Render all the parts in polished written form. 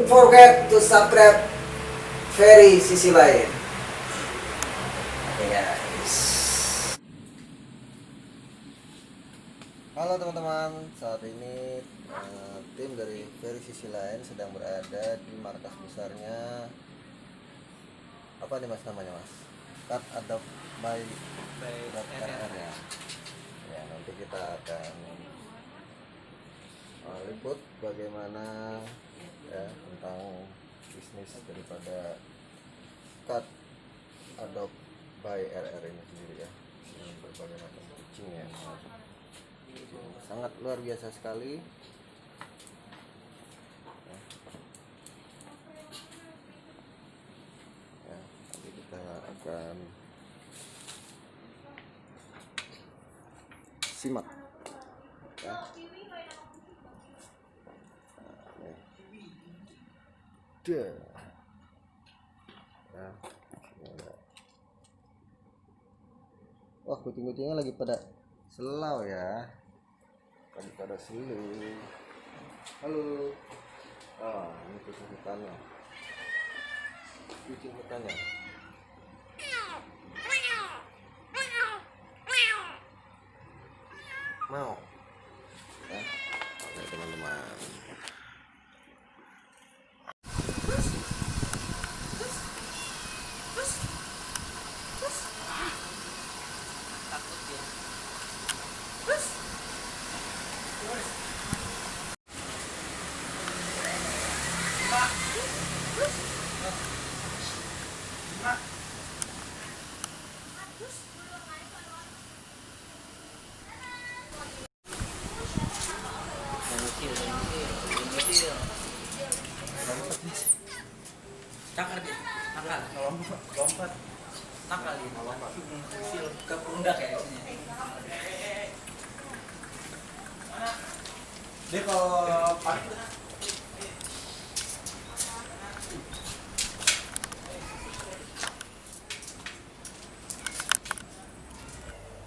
forget to subscribe Ferry Sisi Lain. Oke guys. Halo teman-teman, saat ini tim dari Ferry Sisi Lain sedang berada di markas besarnya. Apa nih mas namanya mas? Cut Adopt by RR ya. Ya nanti kita akan liput bagaimana ya tentang bisnis daripada Cut Adopt by RR ini sendiri ya. Ini berbagai macam kucing ya. Sangat luar biasa sekali. Ya, nanti kita akan simak ya. Ya. Wah, kucing-kucingnya lagi pada selau ya. Lagi pada selau. Halo. Oh, ini kucing hutannya. Kucing hutannya. Mau. Ya. Oke, teman-teman. Cakar dia, nakal, lompat, nakal dia, lompat, kecil, ke pundak ya sini. Dia kalau pakai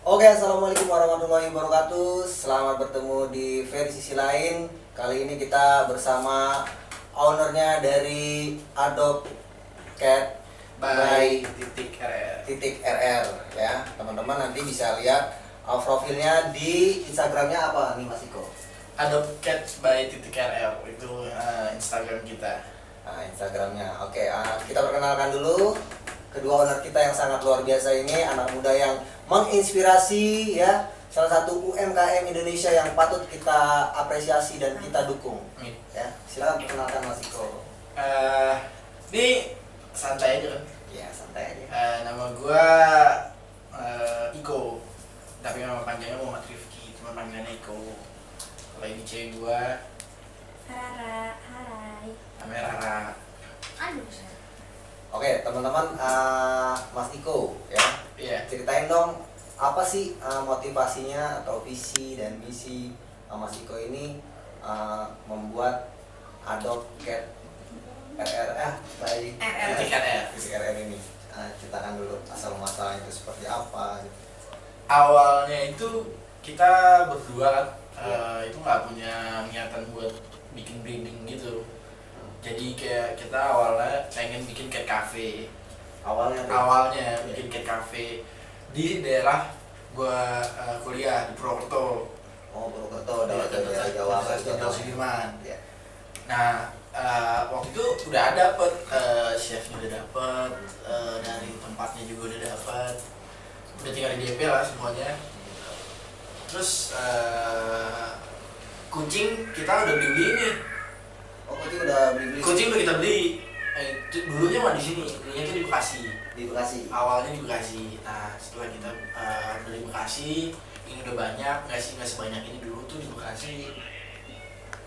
Oke, assalamualaikum warahmatullahi wabarakatuh. Selamat bertemu di Ferry Sisi Lain. Kali ini kita bersama ownernya dari Adopt Cat by .rr ya. Teman-teman nanti bisa lihat profilnya di Instagramnya apa nih Mas Iko? Adopt Cat by .rr itu Instagram kita. Nah, Instagramnya. Oke, kita perkenalkan dulu kedua owner kita yang sangat luar biasa ini, anak muda yang menginspirasi ya, salah satu UMKM Indonesia yang patut kita apresiasi dan kita dukung. Ya, silakan perkenalkan Mas Iko. Ini santai aja kan? Ya, santai aja. Nama gua Iko, tapi nama panjangnya Muhammad Rifki, cuma panggilannya Iko. Kalau ini cewek gua Rara, hai. namanya Rara. Aduh, Oke, teman-teman, Mas Iko ya. Iya. Ceritain dong apa sih motivasinya atau visi dan misi Mas Iko ini membuat Adopt Cat RR by .rr ini. Ceritakan dulu asal muasalanya itu seperti apa gitu. Awalnya itu kita berdua kan itu nggak punya niatan buat bikin breeding gitu. Jadi kayak kita awalnya pengen bikin cat cafe. Awalnya bikin cat cafe di daerah gua kuliah di Purwokerto. Oh, Purwokerto, daerah Jawa Jenderal Sudirman. Ya. Nah, waktu itu udah dapet chefnya udah dapet, dari tempatnya juga udah dapet, udah tinggal di DP lah semuanya. Terus kucing kita udah beli nih. Oh, kucing udah beli. Kucing udah kita beli. Dulunya mah di sini, dulunya tuh di Bekasi. Di Bekasi. Awalnya di Bekasi. Nah, setelah kita dari Bekasi, ini udah banyak, nggak sebanyak ini dulu tuh di Bekasi.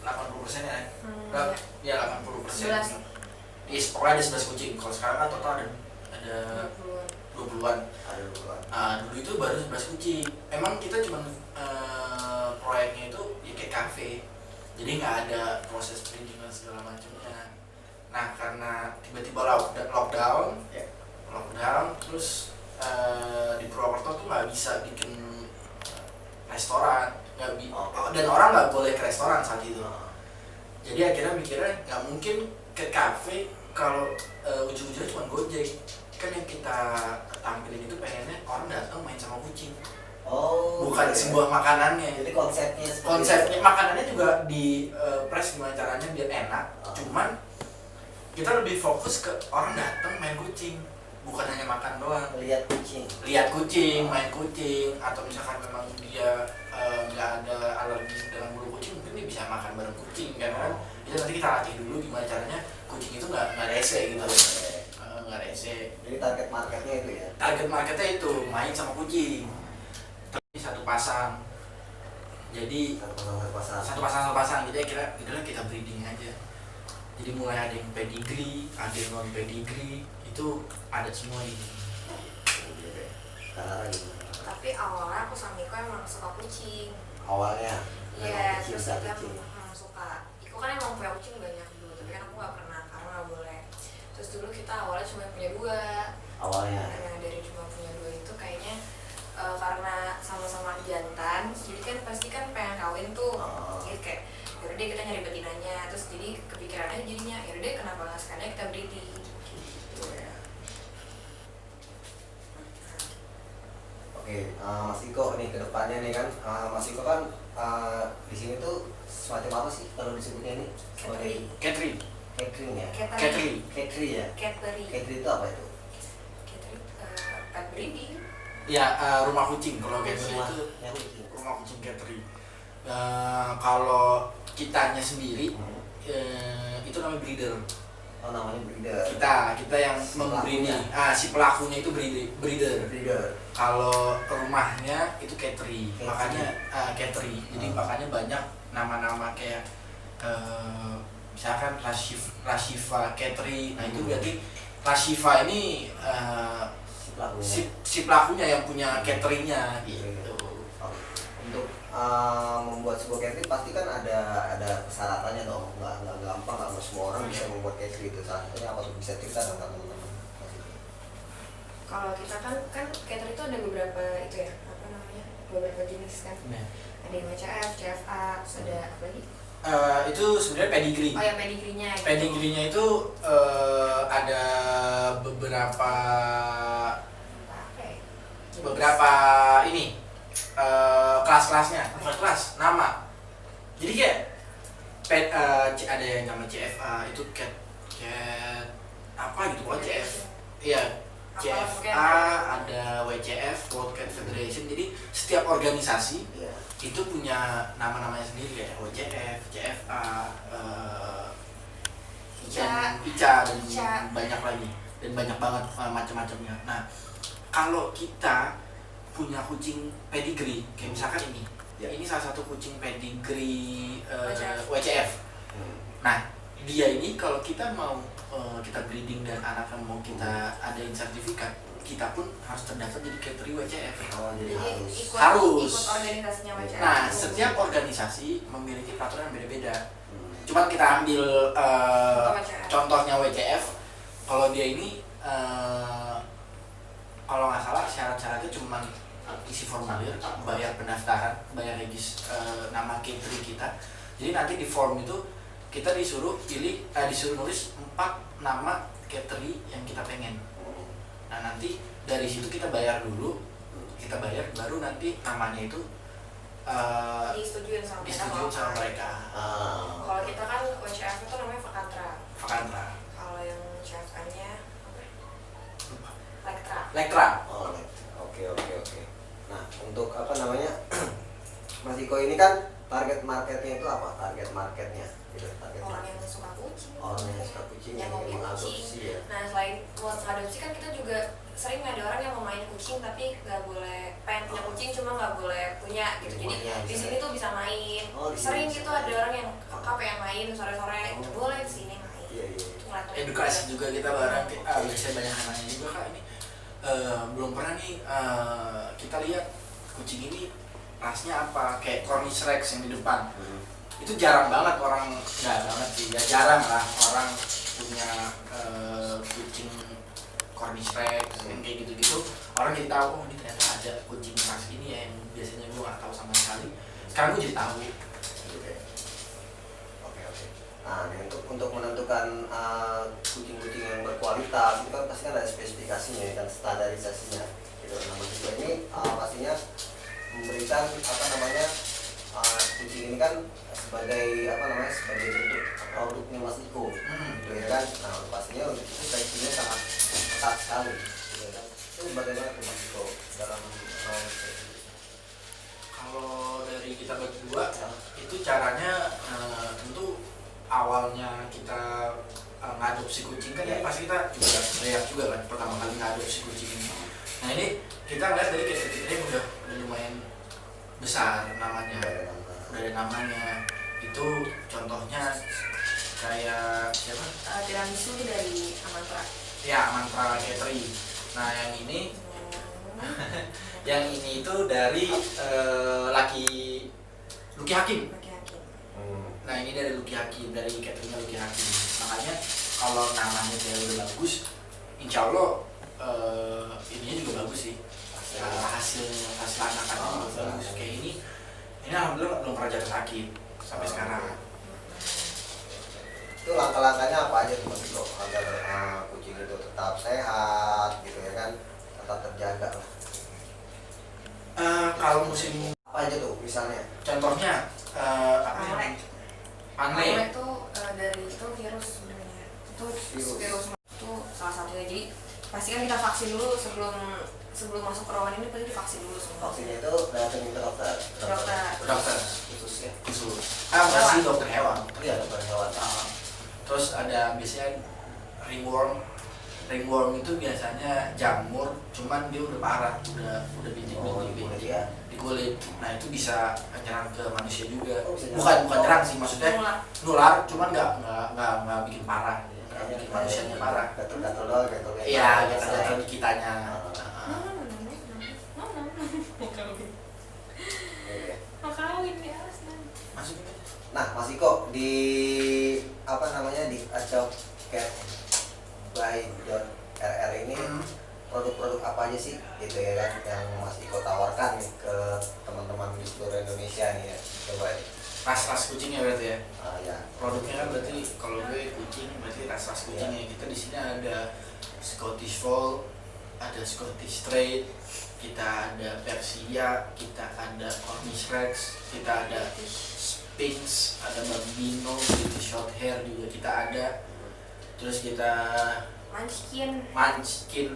80% ya? Ya 80%. Pokoknya ada 11 kucing. Kalau sekarang kan total ada 20-an. Ada 20-an. Dulu itu baru 11 kucing. Emang kita cuma proyeknya itu ya kayak cafe. Jadi nggak ada proses breeding dan segala macamnya. Nah, karena tiba-tiba lockdown, terus di Purwokerto tuh nggak bisa bikin restoran, dan orang nggak boleh ke restoran saat itu. Jadi akhirnya mikirnya nggak mungkin cat cafe kalau ujung-ujungnya cuma Gojek. Kan yang kita tampilin itu pengennya orang datang main sama kucing. Oh, Bukan iya. sebuah makanannya. Jadi konsepnya seperti Konsepnya itu. makanannya juga di press gimana caranya biar enak. Cuman kita lebih fokus ke orang datang main kucing, bukan hanya makan doang. Lihat kucing. Lihat kucing, main kucing, atau misalkan memang dia nggak ada alergi dengan bulu kucing, mungkin dia bisa makan bareng kucing kan. Jadi nanti kita latih dulu gimana caranya kucing itu nggak rese gitu. Nggak rese. Jadi target marketnya itu ya. Target marketnya itu main sama kucing. Tapi satu pasang. Jadi Satu pasang. satu pasang. Jadi kita breeding aja. Jadi mulai ada yang pedigree, ada yang non pedigree, itu ada semua di sini. Karena gimana? Tapi awalnya aku sama Iko emang suka kucing. Awalnya. Iya, memang terus cinta itu kucing. suka. Iko kan emang punya kucing banyak dulu, tapi kan aku gak pernah karena gak boleh. Terus dulu kita awalnya cuma punya 2. Awalnya. Nah, dari cuma punya 2 itu kayaknya karena sama-sama jantan, jadi kan pasti kan pengen kawin tuh. Jadi kayak yaudah deh kita nyari betinanya, terus jadi kepikiran aja jadinya yaudah deh kenapa nggak sekalian kita breeding gitu ya. Oke, Mas Iko nih ke depannya nih kan, Mas Iko kan di sini tuh semacam apa sih kalau disebutnya ini? Catering. Catering. Catering ya. Catering. Catering ya. Catering. Catering itu apa itu? Catering pet breeding. Ya, rumah kucing. Kalau catering Rumah itu yang kucing. rumah kucing catering. Kalau kitanya sendiri itu namanya breeder. Oh, namanya breeder. Kita yang Si membreeding. pelakunya. Si pelakunya itu breeder. Breeder. Kalau rumahnya itu catering. Catering. Makanya catering. Jadi makanya banyak nama-nama kayak misalkan Rashifa catering. Nah, itu berarti Rashifa ini Si pelakunya. si pelakunya yang punya cateringnya gitu. Untuk membuat sebuah catering pasti kan ada persyaratannya dong, nggak gampang, nggak semua orang bisa membuat catering itu. Salah satunya apa tuh, bisa cerita dong teman-teman? Kalau kita kan catering itu ada beberapa itu ya, apa namanya, beberapa jenis kan. Nah, Ada yang WCF, CFA, terus ada apa lagi? itu sebenarnya pedigree. Oh ya pedigree-nya. Gitu. Pedigree-nya itu ada beberapa Apa ya? Jenis. beberapa ini kelas-kelasnya, bukan kelas, nama. Jadi kayak ada yang nama CFA itu cat apa gitu, pokoknya CF. Iya, CFA, ada WCF, World Cat Federation. Jadi setiap organisasi Iya. itu punya nama-namanya sendiri kayak WCF, CFA, ICA dan banyak lagi, dan banyak banget macam-macamnya. Nah, kalau kita punya kucing pedigree, kayak misalkan ini salah satu kucing pedigree WCF. Nah, dia ini kalau kita mau kita breeding dan anaknya mau kita adain sertifikat, kita pun harus terdaftar jadi catering WCF. Oh, jadi Jadi harus. Harus. ikut organisasinya WCF. Nah, setiap organisasi memiliki peraturan yang beda-beda. Cuman kita ambil contohnya WCF. Kalau dia ini kalau nggak salah syarat-syaratnya cuma isi formulir, bayar pendaftaran, bayar nama catering kita. Jadi nanti di form itu kita disuruh nulis 4 nama catering yang kita pengen. Nah, nanti dari situ kita bayar dulu, baru nanti namanya itu disetujuin sama mereka. Kalau kita kan WCF itu namanya Vakantra. Kalau yang CFA-nya Lektra. Lektra. Oh, oke. Nah, untuk apa namanya, Mas Iko ini kan target marketnya itu apa? Target marketnya, gitu. Orang yang suka kucing. Orang yang suka kucing, yang mau ingin kucing. mengadopsi ya. Nah, selain buat adopsi kan kita juga sering ada orang yang mau main kucing tapi nggak boleh, pengen punya kucing cuma nggak boleh punya gitu. Jadi di sini tuh bisa main. Oh, di sini Sering bisa gitu main. ada orang yang kakak pengen main sore-sore gitu, boleh kesini main. Iya. Ngeliat-ngeliat Edukasi juga kita bareng. Biasanya banyak yang nanya juga, Kak, ini belum pernah nih kita lihat kucing ini rasnya apa, kayak Cornish Rex yang di depan. Itu jarang banget orang, nggak banget sih, ya jarang lah orang punya kucing Cornish Rex yang kayak gitu-gitu. Orang jadi tahu, oh ini ternyata ada kucing ras ini ya, yang biasanya gue nggak tahu sama sekali. Sekarang gue jadi tahu. Oke. Nah, ini untuk untuk menentukan kucing-kucing yang berkualitas itu kan pasti kan ada spesifikasinya dan standarisasinya gitu. Nah Mas Iko ini pastinya memberikan apa namanya kucing ini kan sebagai apa namanya sebagai bentuk produknya Mas Iko gitu ya kan. Nah pastinya untuk itu seleksinya sangat ketat sekali gitu ya kan. Itu bagaimana tuh Mas Iko dalam Kalau dari kita berdua itu caranya tentu awalnya kita ngadopsi kucing kan ya pasti kita juga lihat juga kan pertama kali ngadopsi kucing ini. Nah ini kita lihat dari cat ini udah lumayan besar namanya, udah ada namanya. Itu contohnya kayak siapa? Tiramisu itu dari Amantra. Ya Mantra Catering. Nah yang ini yang ini itu dari Lucky Hakim. Nah ini dari Lucky Hakim, dari cateringnya Lucky Hakim. Makanya kalau namanya dia udah bagus, insya Allah ininya juga bagus sih. Hasil anak-anak juga bagus. Kayak ini alhamdulillah belum pernah jatuh sakit sampai sekarang. Itu langkah-langkahnya apa aja tuh Mas Iko agar kucing itu tetap sehat gitu ya kan, tetap terjaga lah. Kalau musim Apa aja tuh misalnya? contohnya apa Pangle. namanya? Pangle Pangle. itu dari itu virus sebenarnya. Itu virus itu salah satunya. Jadi pasti kan kita vaksin dulu sebelum masuk ke ruangan ini pasti divaksin dulu semua. Vaksinnya itu datang ke dokter. Dokter Khusus ya. khusus. Masih dokter hewan. Iya dokter hewan. Terus ada biasanya ringworm itu biasanya jamur, cuman dia udah parah, udah bintik-bintik ya. di kulit. Nah itu bisa nyerang ke manusia juga. Oh, bisa bukan nyerang. nyerang sih, maksudnya nular, cuman nggak bikin parah, nggak bikin manusianya parah. Gatel-gatel doang, gatel. Iya, gatel di kitanya. Mau kawin ya, Masukin aja. Nah Mas Iko di apa namanya di Acok Cat by John RR ini produk-produk apa aja sih gitu ya kan yang Mas Iko tawarkan nih ke teman-teman di seluruh Indonesia nih ya, coba ya. Ras-ras kucingnya berarti ya. Ya. Produknya kan berarti kalau gue kucing berarti ras-ras kucingnya. Kita di sini ada Scottish Fold, ada Scottish Straight, kita ada Persia, kita ada Cornish Rex, kita ada Sphinx, ada Bambino, British Shorthair juga kita ada. Terus kita Munchkin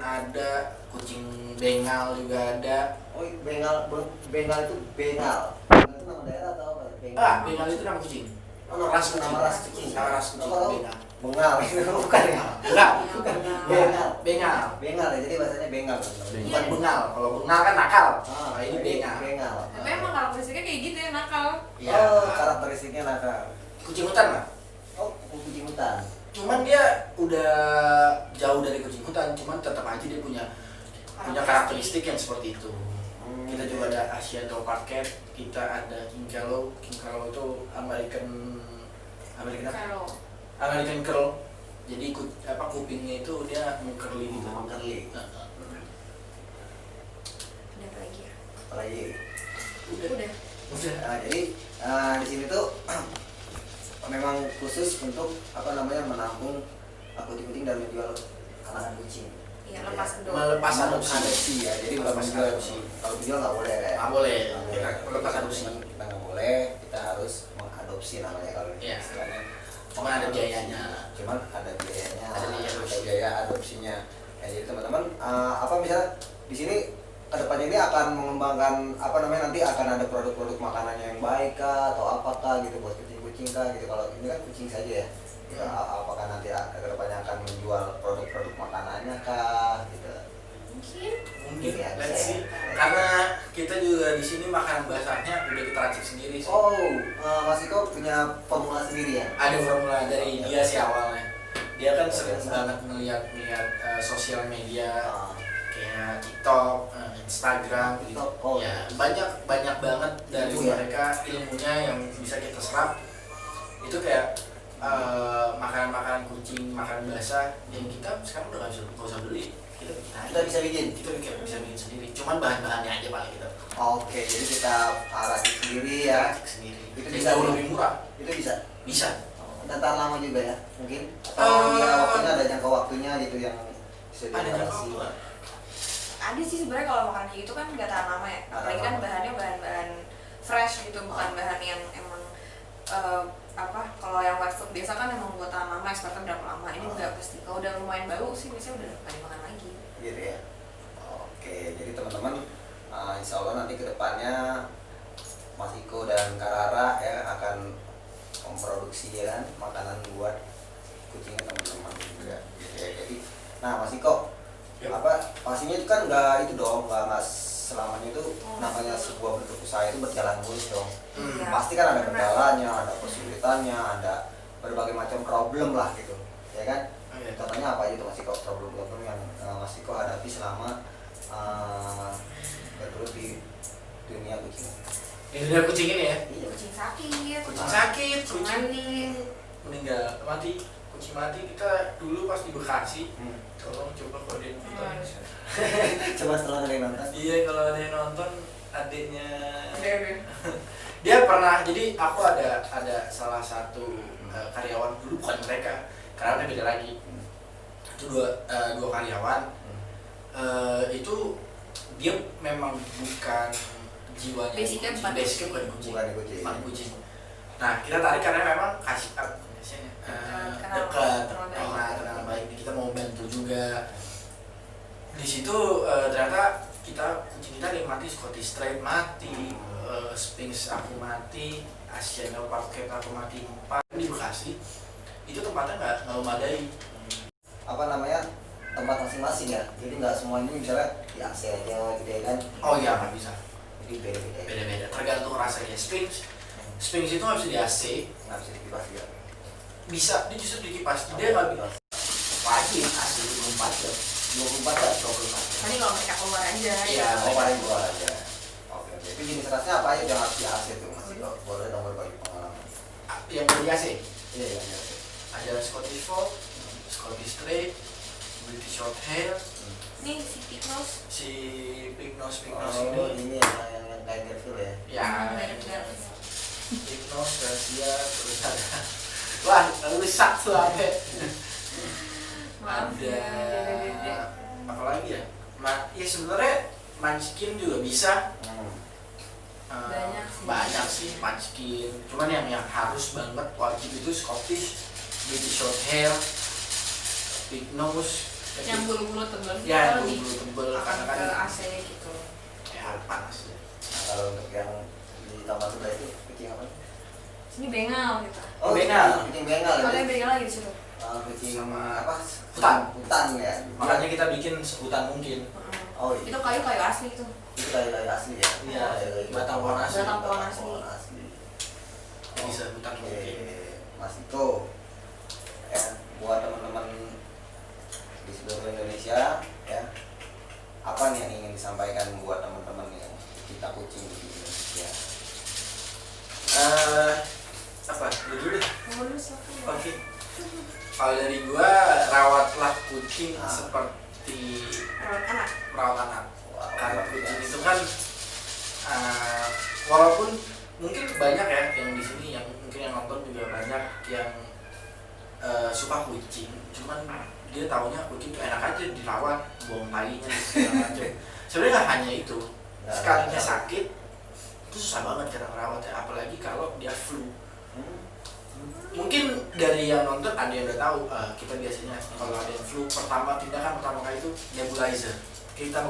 ada, kucing Bengal juga ada. Oh Bengal itu Bengal. Itu nama daerah atau apa? Bengal itu nama kucing. Oh, Ras kucing. nama ras kucing. Nama ras kucing Oh, Bengal. Bengal itu bukan ya? Enggak, Bengal. Bengal. Bengal ya, jadi bahasanya Bengal. Bukan bengal. Kalau bengal kan nakal. Nah, ini Bengal. Bengal. Tapi emang karakteristiknya kayak gitu ya, nakal. Iya. Oh, karakteristiknya nakal. Kucing hutan lah. Oh, kucing hutan. Cuman dia udah jauh dari kucing hutan, cuman tetap aja dia punya karakteristik yang seperti itu. Kita juga ada Asian Leopard Cat, kita ada King Callow. King Callow itu American Curl. Jadi kupingnya itu dia curly gitu. Curly. Ada apa lagi ya? Apalagi? Udah. Udah. Jadi di sini tuh memang khusus untuk apa namanya menampung kucing-kucing dan menjual anak kucing. Iya, lepas Melepas adopsi. Ya, jadi bukan Melepas menjual. adopsi. Kalau menjual nggak boleh kayak. Nggak boleh. Nggak Kita boleh. melepas adopsi. Kita nggak boleh. Kita harus mengadopsi namanya kalau Iya. istilahnya. Cuman ada biayanya. Cuman ada biayanya. Ada biaya adopsi. biaya adopsinya. Ya, jadi teman-teman apa misalnya di sini kedepannya ini akan mengembangkan apa namanya nanti akan ada produk-produk makanannya yang baik kah atau apakah gitu buat kucing kah gitu. Kalau ini kan kucing saja ya. Ya, apakah nanti kedepannya akan menjual produk-produk makanannya kah gitu. Mungkin Ya, let's bisa see. ya. Karena kita juga di sini makanan basahnya udah kita racik sendiri sih. Oh, Mas Iko punya formula sendiri ya? Ada formula dari dia sih awalnya. Dia kan sering banget ngeliat sosial media kayak TikTok, Instagram gitu. Oh, Ya banyak banget dari Ilmu ya? mereka ilmunya yang bisa kita serap. Itu kayak makanan-makanan kucing, makanan basah yang kita sekarang udah nggak usah beli. Kita bisa bikin. Kita bisa bikin sendiri. Cuman bahan-bahannya aja paling kita Oke, jadi kita racik sendiri ya. racik sendiri. Itu Dan bisa jauh ya? lebih murah. Itu bisa. Bisa. dan tahan lama juga ya mungkin, atau dia waktunya ada jangka waktunya gitu yang bisa Ada jangka diatasi. waktu nggak? Ada sih sebenarnya kalau makanan kayak gitu kan nggak tahan lama ya, apalagi kan bahannya bahan-bahan fresh gitu, bukan bahan yang emang apa, kalau yang wet food biasa kan emang buat tahan lama, expertnya berapa lama, ini nggak pasti. Kalau udah lumayan bau sih biasanya udah nggak dimakan lagi Gitu ya. Oke, jadi teman-teman, insya Allah nanti kedepannya Mas Iko dan Kak Rara ya akan memproduksi ya kan makanan buat kucingnya teman-teman juga gitu ya. Jadi, nah Mas Iko, apa pastinya itu kan nggak itu dong, nggak selamanya itu namanya sebuah bentuk usaha itu berjalan mulus dong. Iya. Pasti kan ada kendalanya, ada kesulitannya, ada berbagai macam problem lah gitu, ya kan? Oh, iya. Contohnya apa aja tuh Mas Iko, problem-problem yang Mas Iko hadapi selama bergelut di dunia kucing? Di dunia kucing ini ya, Iya. kucing sakit, kucing sakit, kucing kucing mati. meninggal, mati, kucing mati. Kita dulu pas di Bekasi, Hmm. tolong coba kalau dia nonton. Coba setelah ada yang nonton. Iya, kalau ada yang nonton, adiknya Udah. dia pernah, jadi aku ada salah satu karyawan dulu, bukan mereka, karena beda lagi. Itu dua karyawan. Itu dia memang bukan jiwanya Basicnya kucing, bukan basicnya bukan kucing, Bukan kucing. bukan kucing. Nah, kita tarik karena memang kasih biasanya Kenal dekat, baik. kenal baik. Kita mau bantu juga. Di situ ternyata kucing kita ada yang mati, Scottish Straight mati, Sphinx aku mati, Asian Leopard Cat aku mati 4 di Bekasi. Itu tempatnya nggak memadai. Apa namanya, tempat masing-masing ya, jadi nggak semuanya misalnya di AC aja gitu ya kan. Oh iya, nggak bisa. Jadi beda-beda ya. Beda-beda, tergantung rasanya. Sphinx itu nggak bisa di AC, Nggak bisa dikipas ya. bisa dia justru di kipas. Dia nggak bisa wajib AC 24 jam. 24 jam. 24 jam. Tadi kalau mereka keluar aja. Iya. Oh, paling keluar aja. Oke. Itu jenis rasnya apa aja yang harus di AC tuh Mas Iko? Boleh dong berbagi pengalaman. Yang di AC Iya iya. ada Scottish Fold, Scottish Straight, British Shorthair, Nih si Tiknos. si Pig Nose Oh, ini. ini yang kayak Garfield ya. Ya, Bener-bener. Pig Nose, rahasia, terus ada wah, rusak tuh ada. Maaf Ada ya, dede-dede. apa lagi ya? Ya sebenarnya Munchkin juga bisa. Banyak Banyak sih sih. Munchkin. Cuman yang harus banget wajib itu Scottish, British Shorthair, Pig Nose. Yang bulu-bulu tebal Ya, lebih bulu tebel karena akan kan ke AC gitu. ya panas ya. Nah, kalau untuk yang di tempat sebelah itu kucing apa? Sini bengal gitu. Oh, Bengal. Kucing bengal ya. Soalnya bengal lagi di situ. Kucing Sama apa? hutan. Hutan ya. Makanya kita bikin sehutan mungkin. Oh iya. Itu kayu-kayu asli itu. Itu kayu-kayu asli ya. Iya, batang pohon asli. Batang pohon asli. asli. Bisa hutan mungkin. Mas Iko, ya buat teman-teman di seluruh Indonesia ya, apa nih yang ingin disampaikan buat teman-teman yang kita kucing di Indonesia? Apa? Dulu deh. Mulus lah. Oke. Kalau dari gua, rawatlah kucing Ah. seperti Rawat anak. merawat anak. Wah, Karena luar kucing biasa. itu kan walaupun mungkin banyak ya yang di sini yang mungkin yang nonton juga banyak yang suka kucing, cuman dia taunya kucing itu enak aja dirawat, buang tainya segala macam. Sebenarnya nggak hanya itu, sekalinya sakit itu susah banget cara merawatnya, apalagi kalau dia flu. Mungkin dari yang nonton ada yang udah tahu, kita biasanya kalau ada yang flu tindakan pertama kali itu nebulizer. Kita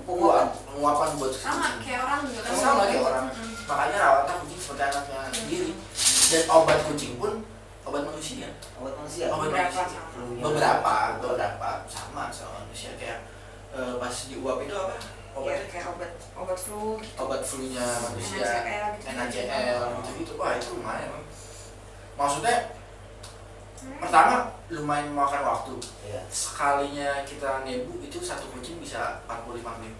penguapan buat Sama kucing. kayak orang juga kan. Sama kayak orang. Mm-mm. Makanya rawatlah kucing seperti anaknya sendiri. Dan obat kucing pun obat manusia. Obat manusia. Obat Beberapa manusia. sama. Beberapa sama manusia, kayak pas diuap itu apa? Iya, Obatnya kayak obat flu gitu. obat flu-nya manusia, NaCl gitu. NaCl gitu. Wah, itu lumayan. Maksudnya pertama lumayan memakan waktu. Iya. Sekalinya kita nebu itu satu kucing bisa 45 menit.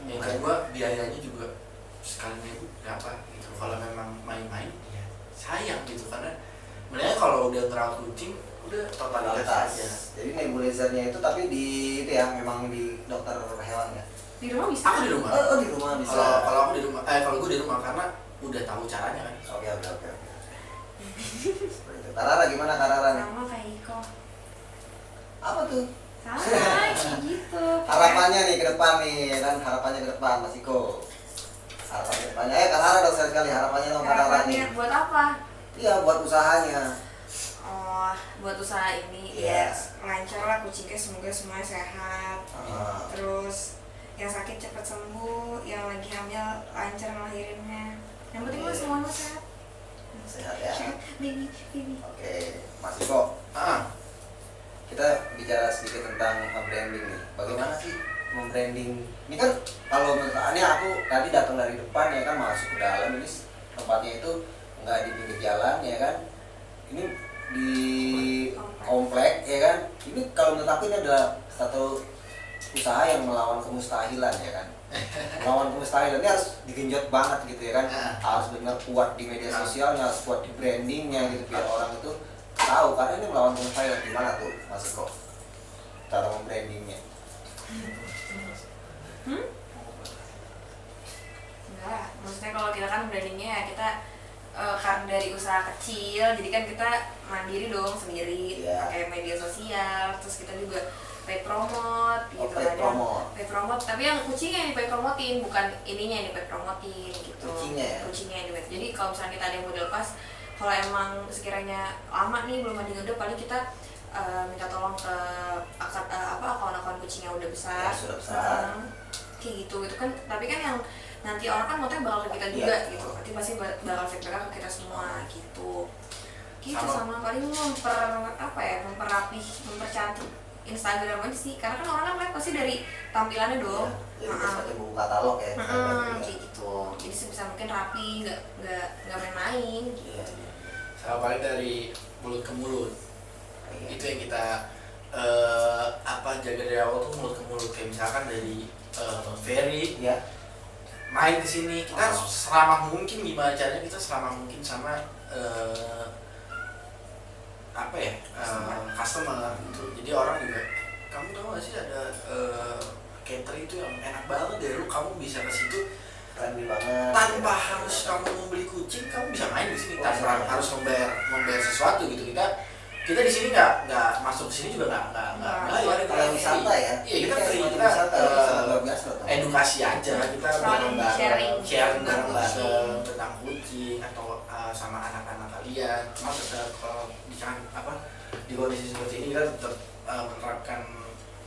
Yang kedua biayanya juga sekali nebu berapa gitu. Kalau memang main-main ya sayang gitu, karena mendingan kalau udah ngerawat kucing udah totalitas aja. Jadi nebulizernya itu tapi di itu ya memang di dokter hewan ya. Di rumah bisa. Aku di rumah. Oh, di rumah bisa. Kalau aku di rumah, kalau gue di rumah karena udah tahu caranya kan. Oke. Ya Seperti itu. Karara gimana Karara nih? Sama kayak Iko. Apa tuh? Sama kayak gitu. Harapannya nih ke depan nih, ya kan harapannya ke depan Mas Iko. Harapannya ke depannya, Karara dong sekali harapannya dong Karara nih. Harapannya buat apa? Iya buat usahanya. Oh, buat usaha ini Iya. ya lancar lah kucingnya, semoga semuanya sehat. Terus yang sakit cepat sembuh, yang lagi hamil lancar ngelahirinnya. Yang penting mah Iya. semuanya sehat. Sehat ya. Sehat, baby. Oke, Mas Iko. Kita bicara sedikit tentang branding nih. Bagaimana sih membranding? Ini kan kalau menurut Ani, aku tadi datang dari depan ya kan, masuk ke dalam ini tempatnya itu nggak di pinggir jalan ya kan. Ini di komplek ya kan. Ini kalau menurut aku ini adalah satu usaha yang melawan kemustahilan ya kan. Melawan kemustahilan ini harus digenjot banget gitu ya kan. Harus benar kuat di media sosialnya, harus kuat di brandingnya gitu biar orang itu tahu, karena ini melawan kemustahilan. Gimana tuh Mas Eko cara membrandingnya? Enggak, maksudnya kalau kita kan brandingnya ya kita karena dari usaha kecil, jadi kan kita mandiri dong sendiri, Iya. pakai media sosial, terus kita juga paid promote gitu. paid promote. Paid promote, tapi yang kucingnya yang di paid promotin, bukan ininya yang di paid promotin gitu. Kucingnya ya? Kucingnya yang di paid. Jadi kalau misalnya kita ada yang model pas, kalau emang sekiranya lama nih belum ada yang udah, paling kita minta tolong ke akun-akun kucing yang udah besar. Ya, sudah besar. Kayak gitu kan, tapi kan yang nanti orang kan motonya bakal ke kita juga Iya. gitu, nanti pasti bakal feedback ke kita semua gitu Sama. sama paling memperrapi, mempercantik Instagram aja sih, karena kan orang kan lihat pasti dari tampilannya dong. Ya, jadi seperti buku katalog ya. Kayak gitu, jadi sebisa mungkin rapi, nggak main-main gitu. Iya. Sama paling dari mulut ke mulut. Iya. Itu yang kita jaga dari awal tuh mulut ke mulut. Kayak misalkan dari Ferry Iya. main ke sini, kita seramah mungkin, gimana caranya kita seramah mungkin sama customer gitu. Jadi orang juga, kamu tahu gak sih ada cater itu yang enak banget deh, lu kamu bisa ke situ Friendly banget. tanpa ya. harus kamu membeli kucing, kamu bisa main di sini Oh, tanpa iya. harus membayar sesuatu gitu. Kita di sini nggak masuk ke sini juga nggak bayar. Kayak wisata ya. Iya, kita Kayak free, semacam kita wisata, wisata luar biasa loh. edukasi aja, kita Saling sharing sharing tentang bareng-bareng kucing. tentang kucing atau sama anak-anak kalian. Cuma tetap kalau di kondisi seperti ini kita tetap menerapkan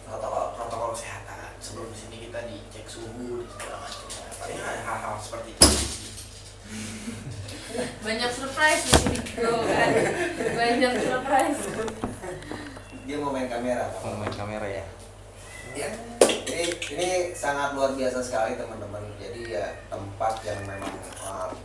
protokol kesehatan. Sebelum di sini kita dicek suhu dan segala macam. Paling ada hal-hal seperti itu. Banyak surprise di sini bro kan, banyak surprise. Dia mau main kamera. Mau main kamera ya? Ya, ini sangat luar biasa sekali teman-teman. Jadi ya tempat yang memang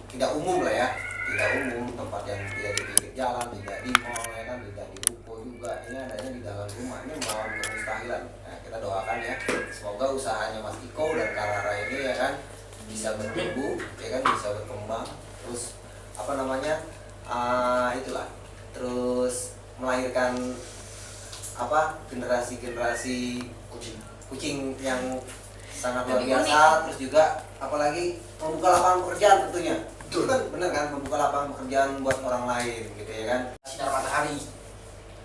tidak umum lah ya, tidak umum, tempat yang tidak di pinggir jalan, tidak di mall ya kan, tidak di ruko juga. Ini adanya di dalam rumah. Ini melawan kemustahilan. Nah, kita doakan ya, semoga usahanya Mas Iko dan Karara ini ya kan bisa bertumbuh, ya kan bisa berkembang, terus itulah, terus melahirkan generasi kucing yang sangat luar Lebih biasa, terus juga apalagi membuka lapangan pekerjaan tentunya. Itu kan bener kan, membuka lapangan pekerjaan buat orang lain gitu ya kan. Sinar matahari.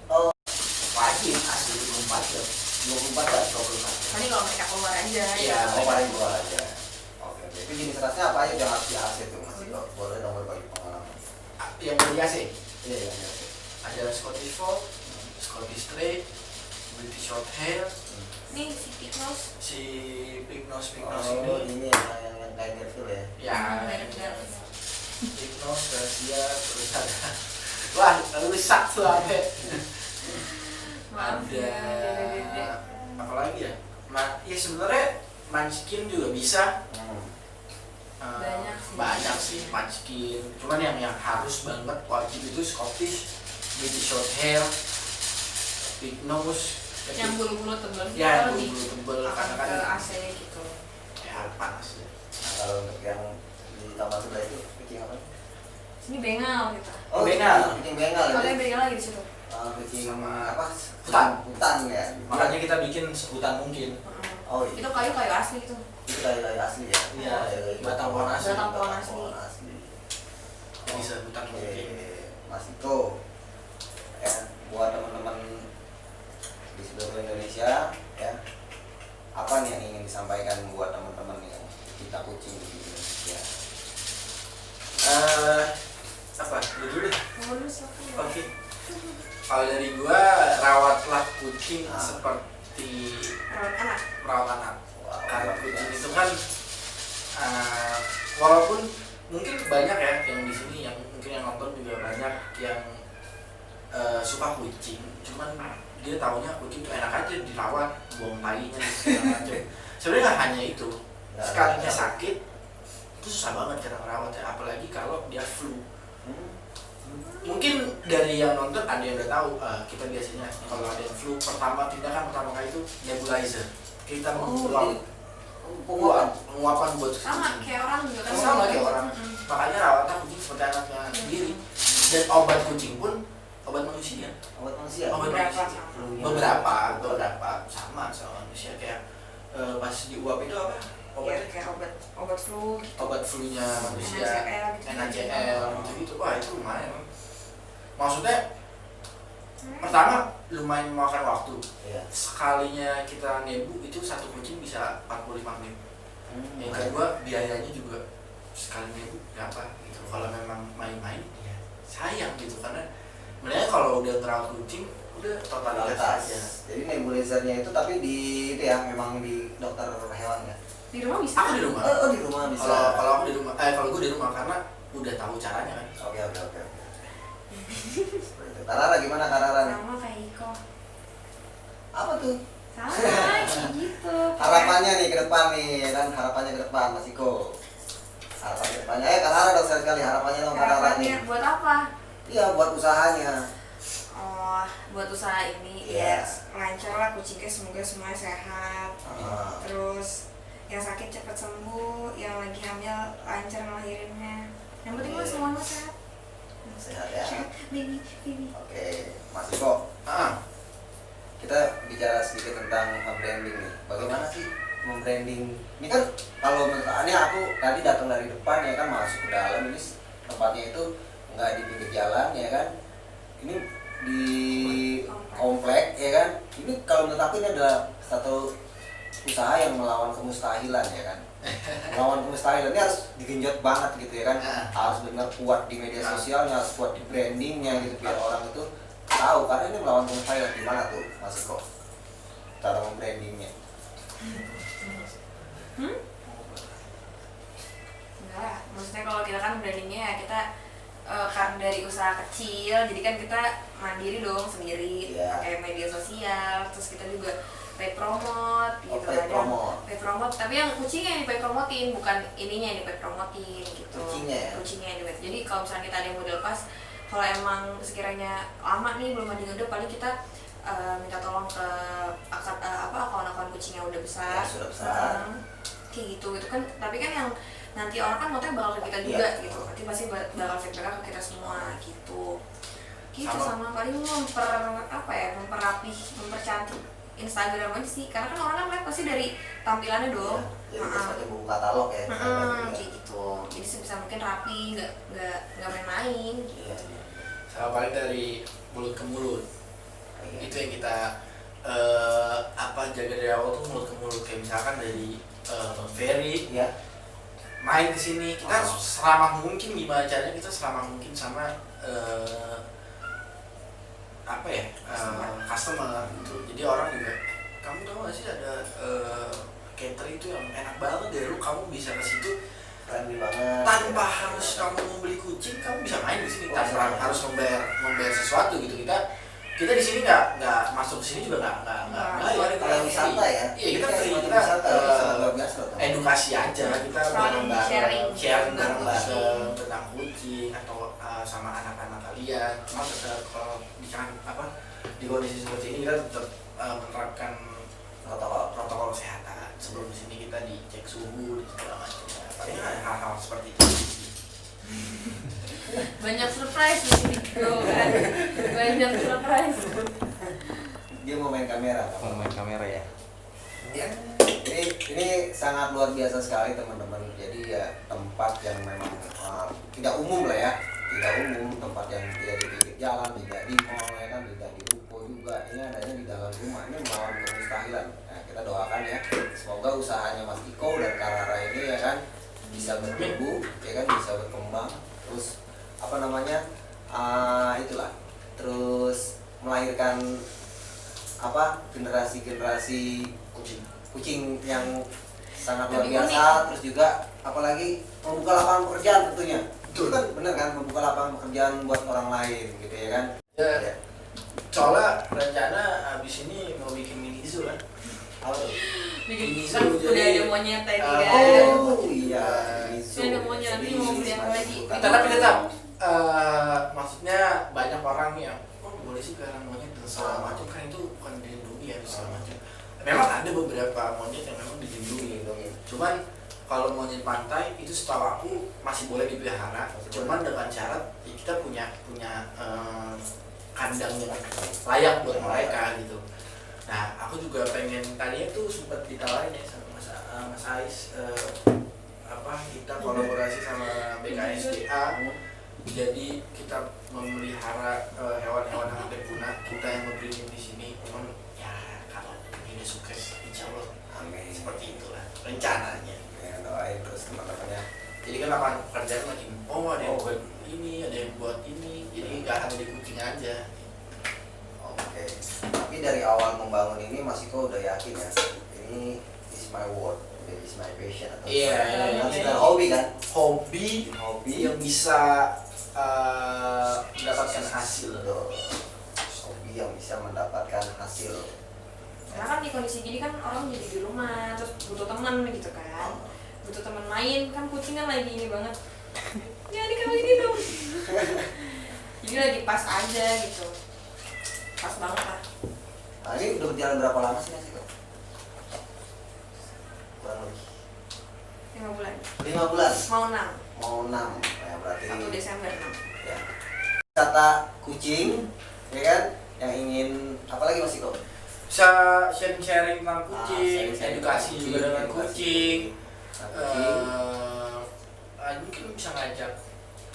Oh. Wajib asli 24 jam. 24 jam. 24. Paling kalau mereka keluar aja. Iya, Oh, paling keluar aja. Oke. Itu jenis rasnya apa aja yang harus di AC tuh Mas Iko? Boleh dong berbagi pengalaman. Yang berhias Iya, iya, iya. ada Scottish Fold, Scottish Straight, British Short Hair, Nih si Pignos. si Pig Nose Oh, ini. ini yang kayak Garfield ya. Ya, Bener-bener. Pig Nose, Garcia, terus ada. Wah, rusak tuh apa? Maaf ya, dede-dede. Apa lagi ya? Ya sebenarnya Munchkin juga bisa. Banyak Banyak sih sih. Munchkin. Cuman yang harus banget wajib itu Scottish, British Short Hair, Pig Nose. Yang bulu-bulu tebal gitu, Ya, kalau bulu-bulu tebal, akan karena ke kan- AC gitu. Ya panas ya. Nah, kalau untuk yang di Taman Sunda itu kucing apa? Sini bengal gitu. Oh, Bengal. Kucing bengal ya. Makanya bengal lagi di situ. Kucing Sama apa? hutan. Hutan ya. Makanya kita bikin sehutan mungkin. Oh iya. Itu kayu-kayu asli gitu. Itu kayu-kayu asli ya. Iya, Oh, kayu-kayu batang pohon asli. Batang pohon asli. Pohon asli. Jadi sehutan mungkin. Oke. Mas Iko ya, buat teman-teman di seluruh Indonesia ya, apa nih yang ingin disampaikan buat teman-teman yang kita kucing di Indonesia? Apa dulu deh. Bonus apa ya? Oke. Kalau dari gua, rawatlah kucing seperti Rawat anak. merawat anak. Wow, Karena luar kucing biasa. itu kan walaupun mungkin banyak ya yang di sini yang mungkin yang nonton juga banyak yang suka kucing, cuman dia taunya kucing itu enak aja dirawat, buang tainya segala macam. Sebenarnya nggak hanya itu, sekalinya sakit itu susah banget cara merawat ya, apalagi kalau dia flu. Mungkin dari yang nonton ada yang udah tahu, kita biasanya kalau ada yang flu tindakan pertama kali itu nebulizer. Kita penguapan buat Sama kucing. kayak orang juga kan. Sama kayak orang. Makanya rawatlah kucing seperti anaknya sendiri. Dan obat kucing pun obat manusia. Obat manusia. Obat Beberapa manusia. sama. Beberapa sama manusia kayak pas diuap itu apa? Ya, Obatnya kayak obat flu gitu. obat flu-nya manusia, NaCl gitu. NaCl gitu. Wah, itu lumayan. Maksudnya pertama lumayan memakan waktu. Iya. Sekalinya kita nebu itu satu kucing bisa 45 menit. Yang kedua biayanya juga sekali nebu berapa gitu. Kalau memang main-main ya sayang gitu, karena sebenarnya kalau udah ngerawat kucing udah totalitas aja. Jadi nebulizernya itu tapi di itu ya, memang di dokter hewan ya. Di rumah bisa. Aku di rumah. Oh, di rumah bisa. Kalau aku di rumah, kalau gue di rumah karena udah tahu caranya kan. Oke. Seperti itu. Karara gimana Karara nih? Sama kayak Iko. Apa tuh? Sama kayak gitu. Harapannya nih ke depan nih, kan harapannya ke depan Mas Iko. Harapan ke depannya, Karara dong sekali harapannya dong Karara nih. Harapannya buat apa? Iya, buat usahanya. Oh, buat usaha ini Iya. ya lancar lah kucingnya, semoga semuanya sehat. Terus yang sakit cepat sembuh, yang lagi hamil lancar ngelahirinnya. Yang penting mah semuanya sehat. Sehat ya. Baby. Oke, Mas Iko. Kita bicara sedikit tentang branding nih. Bagaimana sih membranding? Ini kan kalau menurut aku tadi datang dari depan ya kan, masuk ke dalam, ini tempatnya itu nggak di pinggir jalan ya kan. Ini di komplek ya kan. Ini kalau menurut aku ini adalah satu usaha yang melawan kemustahilan ya kan. Melawan kemustahilan ini harus digenjot banget gitu ya kan. Harus benar kuat di media sosialnya, harus kuat di brandingnya gitu biar orang itu tahu, karena ini melawan kemustahilan. Gimana tuh Mas Iko cara membrandingnya? Enggak lah, maksudnya kalau kita kan brandingnya ya kita karena dari usaha kecil, jadi kan kita mandiri dong sendiri, Iya. pakai media sosial, terus kita juga paid promote gitu paid kan. promote. Paid promote, tapi yang kucingnya yang di paid promotin, bukan ininya yang di paid promotin gitu. Kucingnya ya? Kucingnya yang di paid. Jadi kalau misalnya kita ada yang model pas, kalau emang sekiranya lama nih belum ada yang udah, paling kita minta tolong ke akun-akun kucing yang udah besar. Ya, sudah besar. Kayak gitu kan, tapi kan yang nanti orang kan motonya bakal ke kita juga Iya. gitu, nanti pasti bakal feedback ke kita semua gitu Sama. sama paling mempercantik Instagram aja sih, karena kan orang kan lihat pasti dari tampilannya dong. Jadi seperti buku katalog ya. Kayak gitu, jadi sebisa mungkin rapi, nggak main-main Iya. Sama paling dari mulut ke mulut. Iya. Itu yang kita jaga dari awal tuh mulut ke mulut, kayak misalkan dari Bang Ferry Iya. main ke sini, kita seramah mungkin, gimana caranya kita seramah mungkin sama customer gitu. Jadi orang juga, kamu tahu gak sih ada cater itu yang enak banget deh, kamu bisa ke situ Friendly banget. tanpa harus kamu membeli kucing, kamu bisa main di sini tanpa harus membayar sesuatu gitu. Kita di sini nggak masuk ke sini juga nggak bayar. Kayak wisata ya. Iya, kita free, Kayak kita wisata, luar biasa loh. edukasi aja, kita Saling sharing sharing bareng kucing. tentang kucing atau sama anak-anak kalian. Cuma tetap kalau di kondisi seperti ini kita tetap menerapkan protokol kesehatan. Sebelum di sini kita dicek suhu dan segala macam. Paling ada hal-hal seperti itu. banyak surprise di sini bro kan, banyak surprise. Dia mau main kamera. Mau main kamera ya? Ya. Ini sangat luar biasa sekali teman-teman. Jadi ya tempat yang memang tidak umum lah ya. tidak umum, tempat yang tidak di pinggir jalan, tidak di mall, ya kan, tidak di ruko juga. Ini adanya di dalam rumah. Ini melawan kemustahilan. Nah, kita doakan ya, semoga usahanya Mas Iko dan Karara ini ya kan bisa bertumbuh, ya kan, bisa berkembang, terus apa namanya, itulah, terus melahirkan apa generasi kucing yang sangat luar Lebih biasa, terus juga apalagi membuka lapangan pekerjaan tentunya. Itu kan benar kan, membuka lapangan pekerjaan buat orang lain gitu ya kan. Ya, soalnya rencana abis ini mau bikin mini zoo kan. Bikin Ini kan zoo udah jadi- ada monyet tadi Oh, kan. Oh iya, Ini ada monyet, nanti mau beli apa lagi? Tapi tetap maksudnya banyak orang yang boleh sih pelihara monyet dan segala macam, kan itu bukan dilindungi ya segala macam. Memang ada beberapa monyet yang memang dilindungi, cuman kalau monyet pantai itu setahu aku masih boleh dipelihara, cuman dengan syarat ya kita punya kandang yang layak buat mereka gitu. Nah, aku juga pengen, tadinya tuh sempat ditawarin ya sama Mas Ais, apa, kita kolaborasi sama BKSDA, jadi kita memelihara hewan-hewan yang ada punah, kita yang membreeding di sini. Cuman ya kalau ini sukses, insya Allah Amin. seperti itulah rencananya. Ya, doain terus teman-temannya. Jadi kan lapangan pekerjaan makin, ada yang buat ini, ada yang buat ini, jadi nggak hanya di kucing aja. Oke. Tapi dari awal membangun ini Mas Iko udah yakin ya, ini is my work, ini is my passion atau Iya, bukan hobi kan? Hobi yang bisa mendapatkan hasil. Betul. Hobi yang bisa mendapatkan hasil. Karena kan di kondisi gini kan orang jadi di rumah, terus butuh teman gitu kan, butuh teman main, kan kucing kan lagi ini banget, jadi kamu ini dong. Jadi lagi pas aja gitu, pas banget lah. Nah, ini udah berjalan berapa lama sih Mas Iko? Kurang lebih 5 bulan, 5 bulan. mau 6, Mau 6 ya, berarti 1 Desember 6. ya. Wisata kucing, ya kan? Yang ingin apalagi Mas Iko? Bisa sharing-sharing tentang kucing, sharing-sharing edukasi tentang juga dengan edukasi. kucing. Nah, kucing. Mungkin bisa ngajak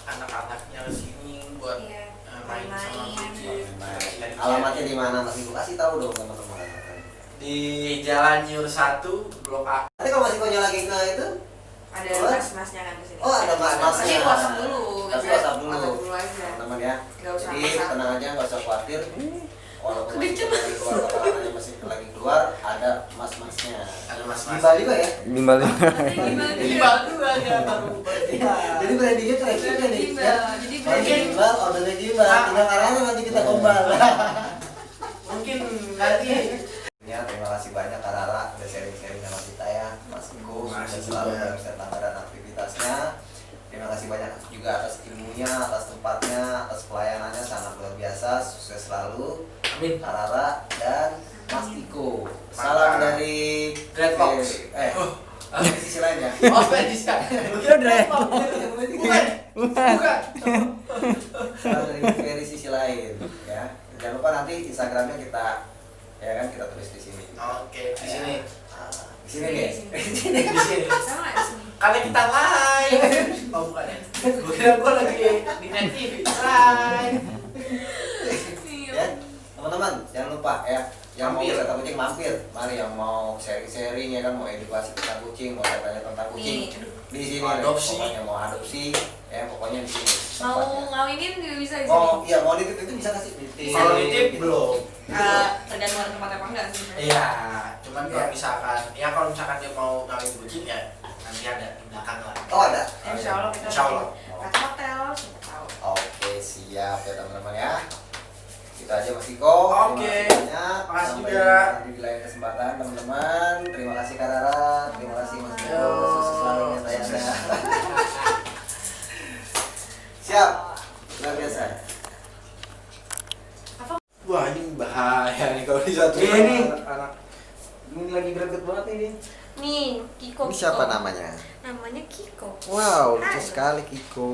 anak-anaknya ke sini buat Iya, main sama main. kucing. Nah, alamatnya di mana Mas Iko? Kasih tahu dong teman-teman. Di Jalan Nyur 1, Blok A. Nanti kalau Mas Iko lagi ke itu, Ada Oh. mas-masnya kan di sini. Oh, ada mas-masnya. Tapi WhatsApp dulu, Tapi biasanya WhatsApp dulu. WhatsApp dulu aja. teman-teman ya. Nggak usah Jadi WhatsApp. tenang aja, nggak usah khawatir. Walaupun Mas Iko Kenceng. lagi keluar, kepalanya masih lagi keluar, ada mas-masnya. Ada mas-mas. Gimbal juga ya? Gimbal. Gimbal juga ya, baru. Jadi brandingnya keren juga nih. Gimbal. Ya. Jadi Kalau branding. gimbal, ordernya gimbal. Tinggal karena nanti kita gombal. Mungkin nanti Ya, terima kasih banyak Kak Rara udah sharing-sharing sama kita ya, Mas Iko Terima kasih selalu juga. dalam setiap langkah dan aktivitasnya. Terima kasih banyak juga atas ilmunya, atas tempatnya, atas pelayanannya sangat luar biasa. Sukses selalu amin. Kak Rara dan Mas Iko. Mantap. Salam dari Red Fox. di sisi lainnya. Oh, bisa. Kira Red Bukan. Bukan. Salam dari Ferry sisi lain ya. Jangan lupa nanti Instagramnya kita ya kan kita tulis di sini. Oke, di sini. Ah, di sini nih. Di sini. Di sini. Sama nggak di sini? Karena kita live. Oh, bukan ya. Gue kira gue lagi di Net TV live. Ya, teman-teman jangan lupa ya yang mau Mampir. wisata kucing mampir, mari yang mau sharing-sharing ya kan, mau edukasi tentang kucing, mau tanya tentang kucing Nih, di sini Mau nih. adopsi. Pokoknya mau adopsi ya pokoknya di sini Mau tempatnya. ngawinin juga bisa di sini. Mau iya mau nitip itu bisa kasih nitip. Kalau nitip belum. Tergantung ada tempatnya apa enggak sih. Iya, cuman kalau Iya. misalkan, ya kalau misalkan dia mau ngawin kucing ya nanti ada di belakang lah. Oh ada. Insya Allah kita Insya Allah. ke hotel, siapa tahu. Oke siap ya teman-teman ya. Kita aja Mas Iko. Oke. Terima kasih banyak. Makasih Sampai juga. nanti di lain kesempatan teman-teman. Terima kasih Kak Rara. Terima kasih Mas Iko. Yo. Sukses selalu ya Tayanda. Siap. Luar biasa. Wah, ini bahaya nih kalau disatuin Iya, nih. anak. Ini lagi greget banget ini. Nih, Kiko. Ini siapa Kiko. namanya? Namanya Kiko. Wow, lucu Hai. sekali Kiko.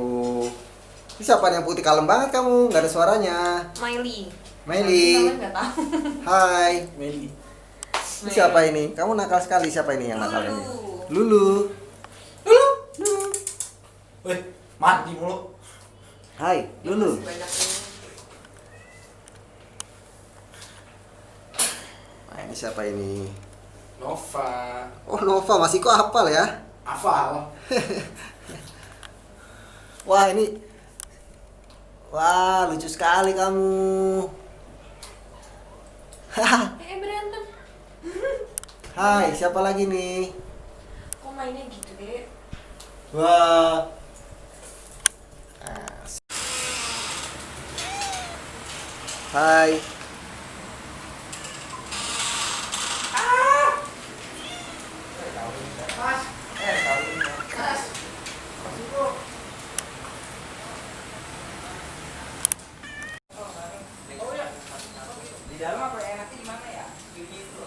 Ini siapa yang putih kalem banget kamu? Nggak ada suaranya. Miley. Meli. Kamu nggak tahu. Hai. Meli. Ini siapa ini? Kamu nakal sekali. Siapa ini yang nakal ini? Lulu. Lulu. Lulu. Weh, mati mulu. Hai, Lulu. Masih banyak ini. Nah, ini siapa ini? Nova. Oh, Nova, masih kok hafal ya? Hafal. Wah, ini. Wah, lucu sekali kamu. Berantem. Hai, siapa lagi nih? Kok mainnya gitu deh? Wah. Hai. Di dalam apa enaknya di mana ya? Di itu.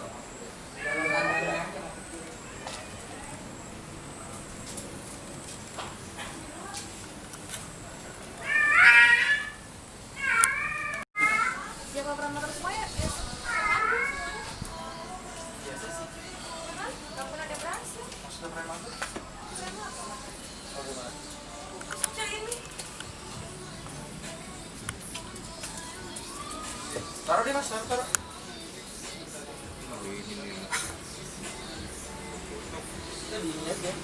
Siapa pernah motor semua ya? Ya, semuanya. Biasa sih. Ya kan? Gak pernah ada berhasil. Maksudnya preman tuh? Oh, gimana? Cari ini. Taruh deh mas, taruh. Kita diingat ya.